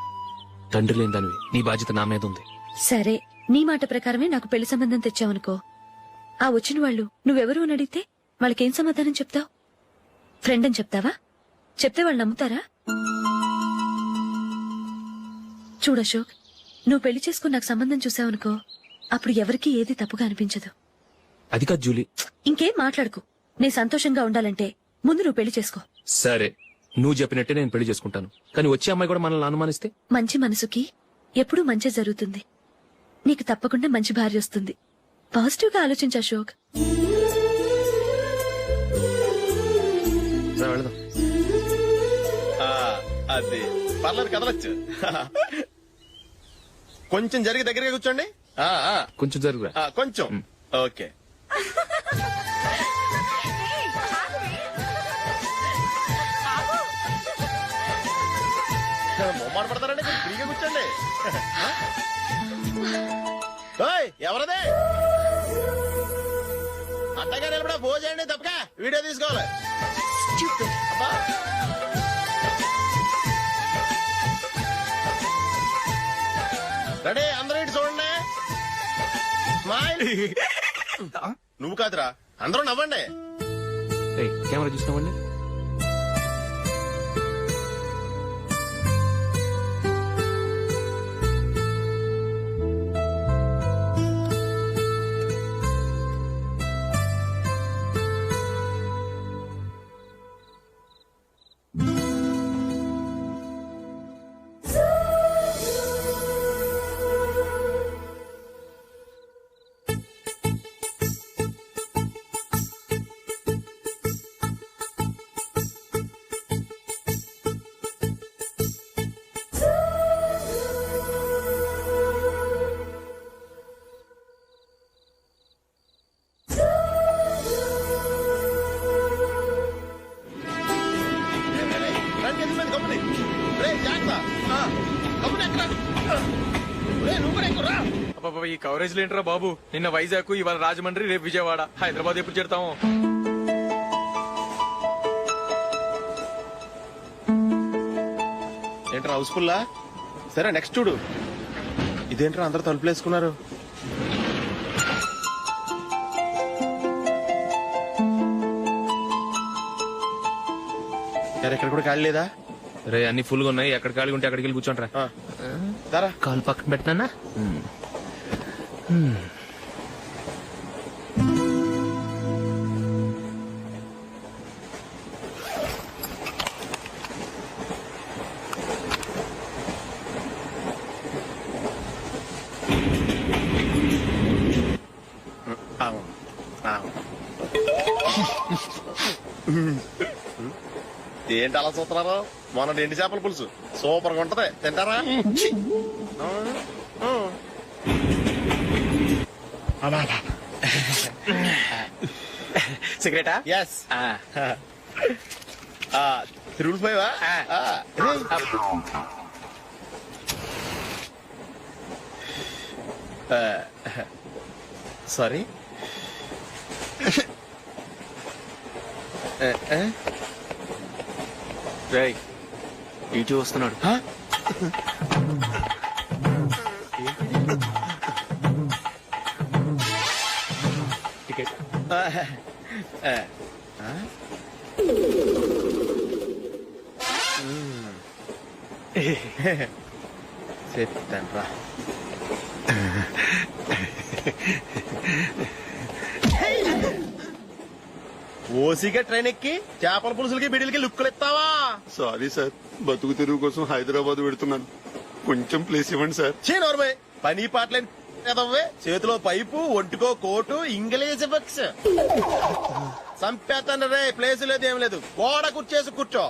తండ్రి లేని దానివి, నీ బాధ్యత నా మీద ఉంది. సరే, నీ మాట ప్రకారమే నాకు పెళ్లి సంబంధం తెచ్చావనుకో, ఆ వచ్చిన వాళ్ళు నువ్వెవరు అని అడిగితే వాళ్ళకేం సమాధానం చెప్తావు? ఫ్రెండ్ అని చెప్తావా? చెప్తే వాళ్ళు నమ్ముతారా? చూడు అశోక్, నువ్వు పెళ్లి చేసుకుని నాకు సంబంధం చూసావనుకో, అప్పుడు ఎవరికీ ఏది తప్పుగా అనిపించదు. అది కాదు జూలీ. ఇంకేం మాట్లాడుకు. నేను సంతోషంగా ఉండాలంటే ముందు నువ్వు పెళ్లి చేసుకో. సరే, నువ్వు చెప్పినట్టే నేను పెళ్లి చేసుకుంటాను. కానీ వచ్చే అమ్మాయి కూడా మనల్ని అనుమానిస్తే? మంచి మనసుకి ఎప్పుడూ మంచి జరుగుతుంది. నీకు తప్పకుండా మంచి భార్య వస్తుంది. పాజిటివ్ గా ఆలోచించు అశోక్. వెళదాం. అది పర్లేదు, కదలొచ్చు. కొంచెం జరిగి దగ్గరగా కూర్చోండి. కొంచెం జరుగురా. కొంచెం. ఓకే. మొమ్మాట పడతారండి, ఫ్రీగా కూర్చోండి. ఎవరదే అట్టగా నిలబడా ఫోన్ చేయండి, తప్పక వీడియో తీసుకోవాలి. అబ్బా. రెడీ, అందరూ ఇటు చూడండి. స్మైల్. నువ్వు కాదురా, అందరూ నవ్వండి. కెమెరా చూసినావండి. ఈ కవరేజ్ లేంట్రా బాబు. నిన్న వైజాగ్, ఇవాళ రాజమండ్రి, రేపు విజయవాడ. హైదరాబాద్ ఎప్పుడు చేరుతాము? ఏంట్రా హౌస్ఫుల్లా? సరే నెక్స్ట్ చూడు. ఇదేంట్రా అందరూ తలుపులు వేసుకున్నారు? ఎక్కడ కూడా ఖాళీ లేదా? రే, అన్ని ఫుల్ గా ఉన్నాయి. ఎక్కడ ఖాళీ ఉంటే అక్కడికి వెళ్ళి కూర్చోంటారా. కాలు పక్కన పెట్టినా. ఏంటి అలా చూస్తున్నారు? మొన్న ఎండి చేపల పులుసు సూపర్ గా ఉంటది, తింటారా? సిగరెటా? ఎస్. 355. సారీ. రేయ్, ఇటు వస్తున్నాడు. టికెట్. చెప్తాను. ఓసీగా ట్రైన్ ఎక్కి చేపల పులుసులకి బిడిలకి లుక్కులు ఇస్తావా? సారీ సార్, బతుకు తెరువు కోసం హైదరాబాద్ పెడుతున్నాను. కొంచెం ప్లేస్ ఇవ్వండి సార్. చేయనోర్మే, పని పాటలేని కదవ్వే. చేతిలో పైపు, ఒంటికో కోటు, ఇంగ్లీష్ బుక్స్. సంపేతాను రే. ప్లేస్ లేదు, ఏం లేదు. గోడ కుర్చేసి కూర్చో.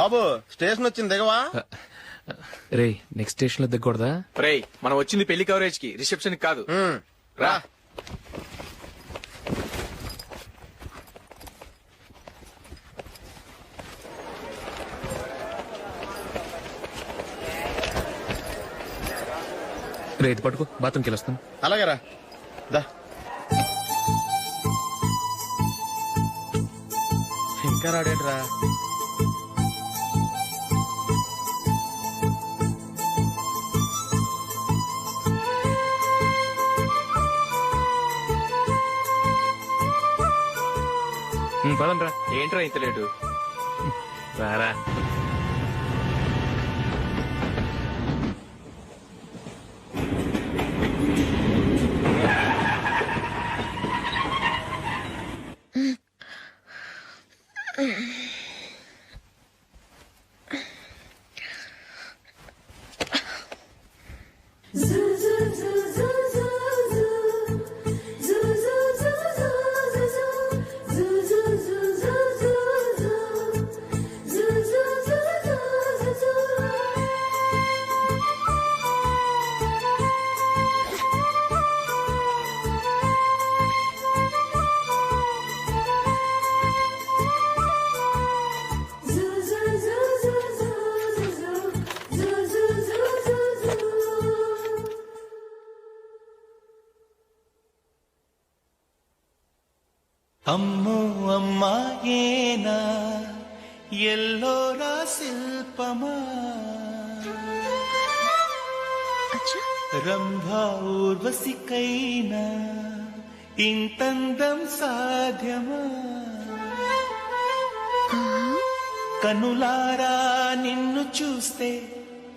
బాబు స్టేషన్ వచ్చింది దిగవా? రే నెక్స్ట్ స్టేషన్ లో దిగకూడదా? రేయ్ మనం వచ్చింది పెళ్లి కవరేజ్ కి, రిసెప్షన్ కాదు. రా. రే ఇది పట్టుకో, బాత్రూమ్కి వెళ్ళొస్తాను. అలాగే రా. దా. ఇంకా రాడేంట్రా? పదండ్రా. ఏంట్రా ఇంత లేటు? రారా. అమ్మో అమ్మాయేనా ఎల్లోరా శిల్పమా రంభా ఊర్వశికైనా ఇంతందం సాధ్యమా కనులారా నిన్ను చూస్తే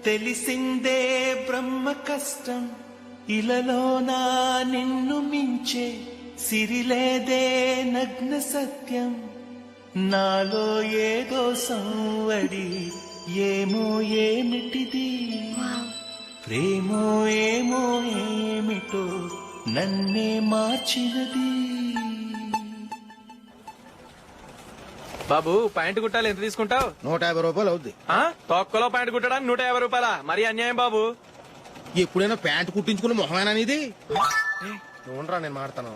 తెలిసిందే బ్రహ్మ కష్టం ఇలలోనా నిన్ను మించే సిరిలేదే నగ్న సత్యం నాలో ఏదో సంవడి ఏమో ఏమిటిది ప్రేమో ఏమో ఏమిటో నన్నే మార్చినది. బాబు ప్యాంటు కుట్టాలి, ఎంత తీసుకుంటావు? 150 రూపాయలు అవుద్ది. తొక్కలో ప్యాంటు కుట్టడానికి 150 రూపాయల? మరి అన్యాయం బాబు. ఎప్పుడైనా ప్యాంటు కుట్టించుకున్న మొహమేనా ఇది? చూడరా నేను మాడతాను.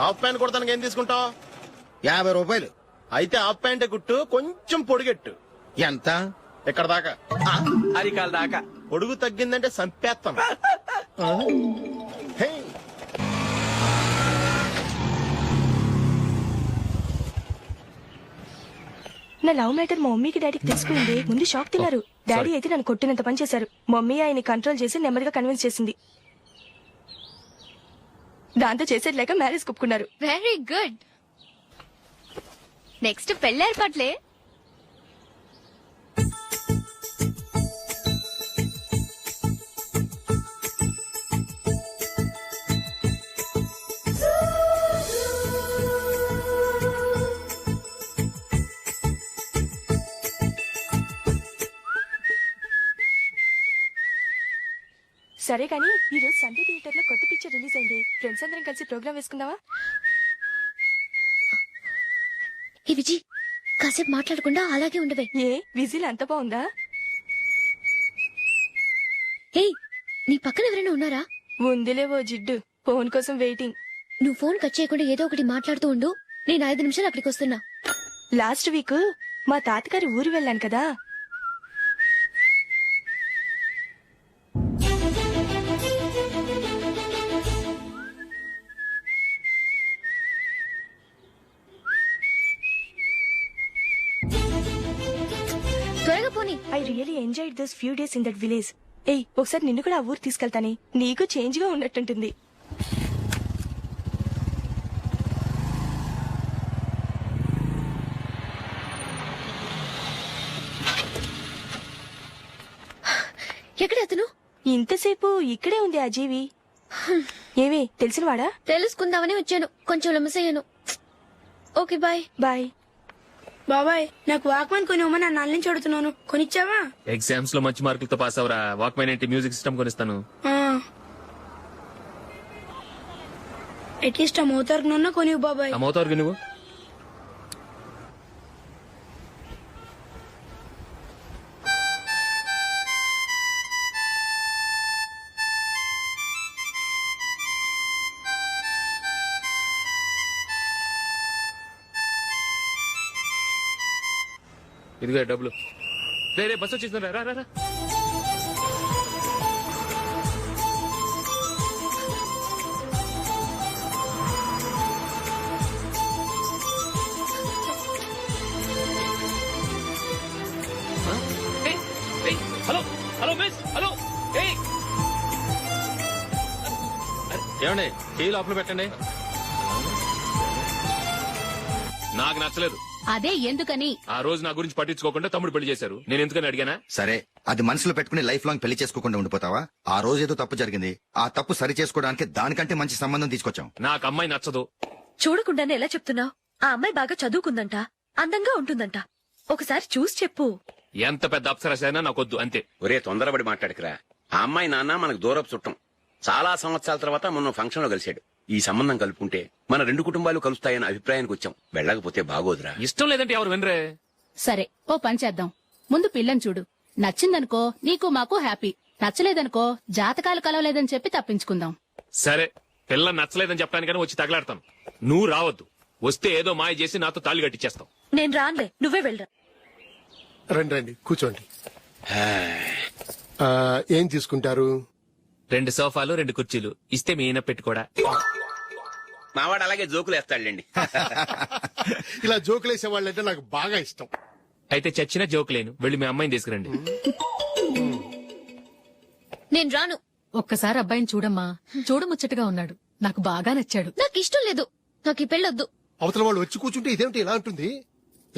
హాఫ్ ప్యాంట్ కుడతానికి ఏం తీసుకుంటావు? 50 రూపాయలు. అయితే హాఫ్ ప్యాంటే కుట్టు, కొంచెం పొడిగెట్టు. ఎంత? ఎక్కడ దాకా? అరికాల దాకా. పొడుగు తగ్గిందంటే సంపేస్తాను. హే. నా లవ్ మ్యాటర్ మా మమ్మీకి డాడీకి తెలుసుకుంది. ముందు షాక్ తిన్నారు. డాడీ అయితే నన్ను కొట్టినంత పని చేశారు. మమ్మీ ఆయన్ని కంట్రోల్ చేసి నెమ్మదిగా కన్విన్స్ చేసింది. దాంతో చేసేది లేక మ్యారేజ్ ఒప్పుకున్నారు. Very good. నెక్స్ట్ పెళ్లి ఏర్పాట్లే. సరే కానీ ఈ రోజు సండే థియేటర్ లో కొత్త పిక్చర్ రిలీజ్ అయింది. ఫ్రెండ్స్ అందరం కలిసి ప్రోగ్రామ్ వేసుకుందామా? ఏ విజి, కాసేపు మాట్లాడకుండా అలాగే ఉండవే. ఏ విజిల్ అంత బాగుందా? ఏయ్, నీ పక్కన ఎవరైనా ఉన్నారా? ఉందిలే ఓ జిడ్డు, ఫోన్ కోసం వెయిటింగ్. నువ్వు ఫోన్ కట్ చేయకుండా ఏదో ఒకటి మాట్లాడుతూ ఉండు. నేను 5 నిమిషాలు అక్కడికి వస్తున్నా. లాస్ట్ వీక్ మా తాతగారి ఊరు వెళ్ళాను కదా. త్వరగా పోనీ. I really enjoyed this few days in that village. ఏయ్, ఒకసారి నిన్ను కూడా ఆ ఊరు తీసుకెళ్తానే, నీకు చేంజ్ గా ఉన్నట్టుంటుంది. ఎక్కడ అతను? ఇంతసేపు ఇక్కడే ఉంది ఆ జీవి. ఏవే తెలిసినవాడా? తెలుసుకుందామని వచ్చాను, కొంచెం లెమసయ్యాను. Okay bye. బాయ్. బాబాయ్, నాకు వాక్మన్ కొనివ్వమని నా నాన్న నుంచి అడుగుతున్నాను. కొనిచ్చావా? ఎగ్జామ్స్ లో మంచి మార్కులతో పాస్ అవరా. వాక్మెన్ ఏంటి, మ్యూజిక్ సిస్టమ్ కొనిస్తాను. అట్లీస్ట్ ఆ మోతార్కు నన్న కొనివ్వు బాబాయ్. ఆ మోతారు నువ్వు ఇదిగో డబ్బులు. రే బస్ వచ్చేసింది, రా రా రా. Hello hello miss, hello. ఏమండి టీ లోపల పెట్టండి. నాకు నచ్చలేదు. అదే ఎందుకని? ఆ రోజు నా గురించి పట్టించుకోకుండా తమ్ముడు పెళ్లి చేశారు. నేను ఎందుకని అడిగానా? సరే, అది మనసులో పెట్టుకుని లైఫ్ లాంగ్ పెళ్లి చేసుకోకుండా ఉండిపోతావా? ఆ రోజు ఏదో తప్పు జరిగింది, ఆ తప్పు సరి చేసుకోవడానికి దానికంటే మంచి సంబంధం తీసుకొచ్చాం. నాకు అమ్మాయి నచ్చదు. చూడకుండానే ఎలా చెప్తున్నావు? ఆ అమ్మాయి బాగా చదువుకుందంట, అందంగా ఉంటుందంట. ఒకసారి చూసి చెప్పు. ఎంత పెద్ద అప్సరసైనా నాకొద్దు, అంతే. ఒరే తొందరపడి మాట్లాడకురా. ఆ అమ్మాయి నాన్న మనకు దూరపు చుట్టం. చాలా సంవత్సరాల తర్వాత మొన్న ఫంక్షన్ లో కలిశాడు. ఈ సంబంధం కలుపుకుంటే మన రెండు కుటుంబాలు కలుస్తాయన్న అభిప్రాయానికి వచ్చాం. వెళ్ళకపోతే బాగోదురా. ఇష్టం లేదంటే ఎవరు వినరే. సరే, ఓ పని చేద్దాం. ముందు పిల్లని చూడు. నచ్చిందనుకో నీకు మాకు హ్యాపీ. నచ్చలేదనుకో జాతకాలు కలవలేదని చెప్పి తప్పించుకుందాం. సరే, పిల్ల నచ్చలేదని చెప్పడానికైనా వచ్చి తగలాడతాను. నువ్వు రావద్దు. వస్తే ఏదో మాయ చేసి నాతో తాళి కట్టించేస్తావు. నేను రానులే, నువ్వే వెళ్ళరా. రండి రండి కూర్చోండి. ఏం తీసుకుంటారు? 2 సోఫాలు 2 కుర్చీలు ఇస్తే మీ ఈయన పెట్టుకోడా. మావాడు అలాగే జోకులు వేస్తాడులేండి. ఇలా జోకులేసే వాళ్ళంటే నాకు బాగా ఇష్టం. అయితే చచ్చిన జోక్ లేను. వెళ్ళి మీ అమ్మాయిని తీసుకురండి. నేను రాను. ఒక్కసారి అబ్బాయిని చూడమ్మా. చూడముచ్చటగా ఉన్నాడు. నాకు బాగా నచ్చాడు. నాకు ఇష్టం లేదు. నాకు ఈ పెళ్ళొద్దు. అవతల వాళ్ళు వచ్చి కూర్చుంటే ఇదేమిటి ఇలా ఉంటుంది?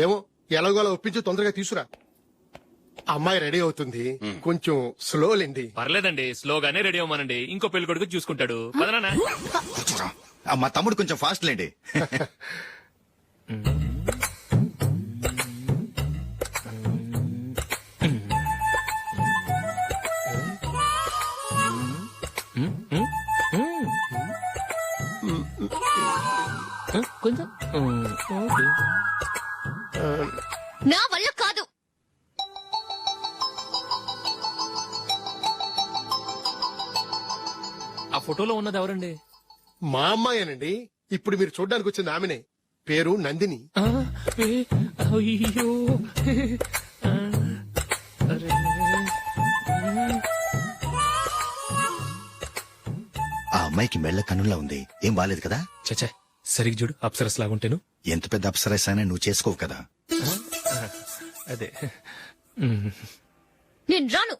ఏమో ఎలాగోలా ఒప్పించి తొందరగా తీసుకురా. అమ్మాయి రెడీ అవుతుంది, కొంచెం స్లో లేండి. పర్లేదండి, స్లోగానే రెడీ అవ్వమానండి. ఇంకో పెళ్లి కొడుకు చూసుకుంటాడు. పదనా. మా తమ్ముడు కొంచెం ఫాస్ట్ లేండి. కొంచెం నా వల్ల కాదు. ఆ ఫోటోలో ఉన్నది ఎవరండి? మా అమ్మాయేనండి. ఇప్పుడు మీరు చూడడానికి వచ్చింది ఆమెనే. పేరు నందిని. అయ్యో, ఆ అమ్మాయికి మెళ్ళ కన్నులా ఉంది. ఏం బాలేదు కదా? చచ్చా, సరిగ్గా చూడు. అప్సరస్ లాగుంటేను. ఎంత పెద్ద అప్సరస్ అయినా నువ్వు చేసుకోవు కదా. అదే. నేను రాను.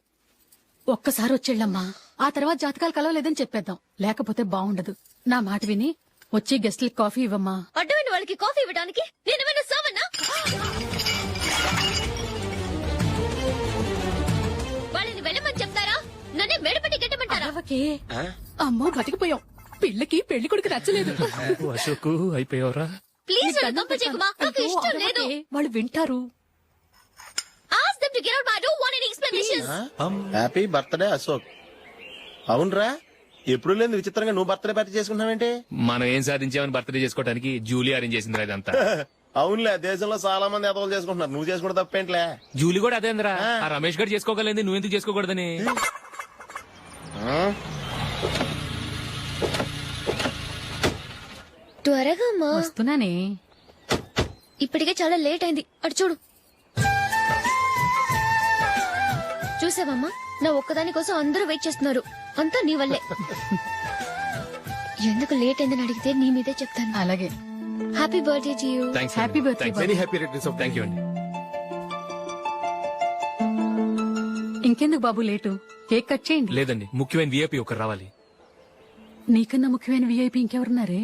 ఒక్కసారి వచ్చేళ్ళమ్మా. ఆ తర్వాత జాతకాలు కలవలేదని చెప్పేద్దాం. లేకపోతే బాగుండదు. నా మాట విని వచ్చి గెస్ట్లకి కాఫీ ఇవ్వమ్మా. అడ్డమైన వాళ్ళకి కాఫీ ఇవ్వడానికి నేనేమైనా సోమన్నా? వాళ్ళని వెళ్ళమని చెప్తారా? నన్నే మేడపట్టి గెట్టమంటారా? అమ్మో బతికిపోయాం. పిల్లకి పెళ్లి కొడుకు నచ్చలేదు. అశోక్ అయిపోయావరా? ప్లీజ్ నాకు ఇష్టం లేదు. వాళ్ళు వింటారు. Ask them to get out. I don't want any explanations. Happy birthday Ashok. అవునరా, ఎప్పుడు లేదు విచిత్రంగా నువ్వు బర్త్డే పార్టీ చేసుకుంటున్నావేంటి? మనం ఏం సాధించామని బర్త్డే చేసుకోవడానికి జూలీ అరేంజ్ చేసిందిరా ఇదంతా. అవునులే, దేశంలో చాలా మంది ఎదవలు చేసుకుంటున్నారు. నువ్వు చేసుకోవడం తప్పేంట్లే. జూలీ కూడా అదేంద్రా. ఆ రమేష్ గారు చేసుకోగలేదు, నువ్వెందుకు చేసుకోకూడదని. త్వరగా అమ్మా. వస్తున్నానే. ఇప్పటికే చాలా లేట్ అయింది. అటు చూడు. చూసావమ్మా, నా ఒక్కదాని కోసం అందరూ వెయిట్ చేస్తున్నారు. అంతా నీ వల్లే. ఎందుకు లేట్ అయిందని అడిగితే నీ మీదే చెప్తాను. అలాగే. Happy birthday to you. Happy birthday. Very happy returns of. Thank you అండి. ఇంకెందుకు బాబు లేటు? కేక్ కట్ చేయండి. లేదండి, ముఖ్యమైన విఐపి ఒకరు రావాలి. నీకన్నా ముఖ్యమైన విఐపి ఇంకెవరున్నారే?